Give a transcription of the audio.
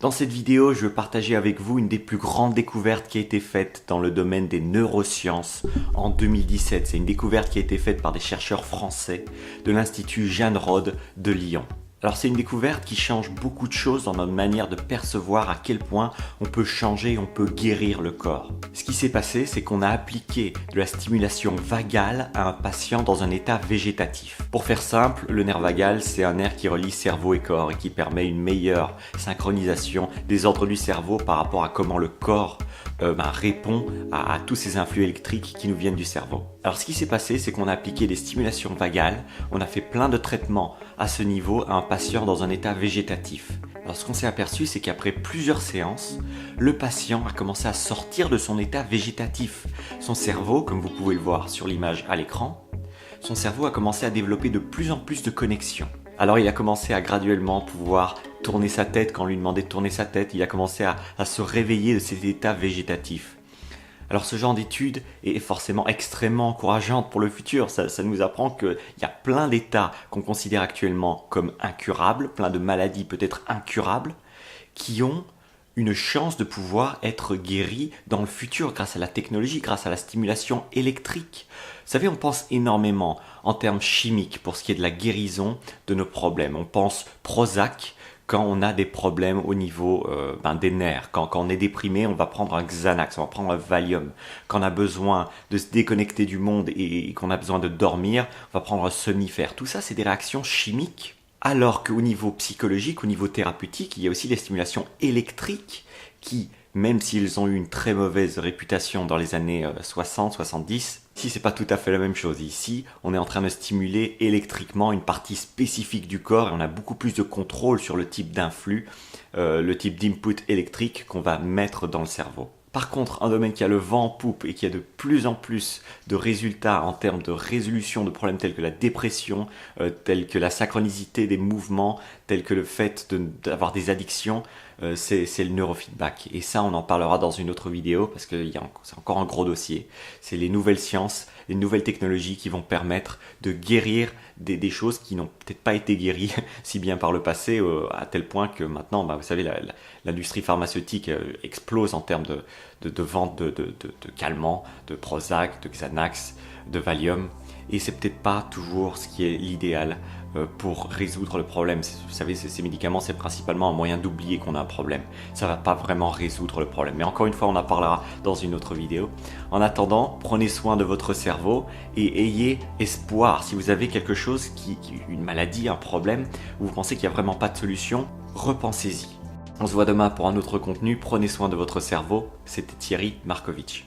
Dans cette vidéo, je veux partager avec vous une des plus grandes découvertes qui a été faite dans le domaine des neurosciences en 2017. C'est une découverte qui a été faite par des chercheurs français de l'Institut Jeanne Rode de Lyon. Alors c'est une découverte qui change beaucoup de choses dans notre manière de percevoir à quel point on peut changer, on peut guérir le corps. Ce qui s'est passé, c'est qu'on a appliqué de la stimulation vagale à un patient dans un état végétatif. Pour faire simple, le nerf vagal, c'est un nerf qui relie cerveau et corps et qui permet une meilleure synchronisation des ordres du cerveau par rapport à comment le corps répond à tous ces influx électriques qui nous viennent du cerveau. Alors ce qui s'est passé, c'est qu'on a appliqué des stimulations vagales, on a fait plein de traitements à ce niveau à un patient dans un état végétatif. Alors ce qu'on s'est aperçu, c'est qu'après plusieurs séances, le patient a commencé à sortir de son état végétatif. Son cerveau, comme vous pouvez le voir sur l'image à l'écran, son cerveau a commencé à développer de plus en plus de connexions. Alors il a commencé à graduellement pouvoir tourner sa tête quand on lui demandait de tourner sa tête, il a commencé à se réveiller de cet état végétatif. Alors ce genre d'étude est forcément extrêmement encourageante pour le futur, ça nous apprend qu'il y a plein d'états qu'on considère actuellement comme incurables, plein de maladies peut-être incurables, qui ont une chance de pouvoir être guéris dans le futur grâce à la technologie, grâce à la stimulation électrique. Vous savez, on pense énormément en termes chimiques pour ce qui est de la guérison de nos problèmes. On pense Prozac quand on a des problèmes au niveau des nerfs. Quand on est déprimé, on va prendre un Xanax, on va prendre un Valium. Quand on a besoin de se déconnecter du monde et qu'on a besoin de dormir, on va prendre un somnifère. Tout ça, c'est des réactions chimiques. Alors qu'au niveau psychologique, au niveau thérapeutique, il y a aussi des stimulations électriques qui, même s'ils ont eu une très mauvaise réputation dans les années 60-70, ici c'est pas tout à fait la même chose. Ici, on est en train de stimuler électriquement une partie spécifique du corps et on a beaucoup plus de contrôle sur le type d'influx, le type d'input électrique qu'on va mettre dans le cerveau. Par contre, un domaine qui a le vent en poupe et qui a de plus en plus de résultats en termes de résolution de problèmes tels que la dépression, tels que la synchronicité des mouvements, tels que le fait d'avoir des addictions, c'est le neurofeedback. Et ça, on en parlera dans une autre vidéo parce que c'est encore un gros dossier. C'est les nouvelles sciences, les nouvelles technologies qui vont permettre de guérir des choses qui n'ont peut-être pas été guéries si bien par le passé, à tel point que maintenant, vous savez, l'industrie pharmaceutique explose en termes de vente de calmants, de Prozac, de Xanax, de Valium. Et c'est peut-être pas toujours ce qui est l'idéal pour résoudre le problème. Vous savez, ces médicaments, c'est principalement un moyen d'oublier qu'on a un problème. Ça va pas vraiment résoudre le problème. Mais encore une fois, on en parlera dans une autre vidéo. En attendant, prenez soin de votre cerveau et ayez espoir. Si vous avez quelque chose, une maladie, un problème, où vous pensez qu'il n'y a vraiment pas de solution, repensez-y. On se voit demain pour un autre contenu. Prenez soin de votre cerveau. C'était Thierry Markovitch.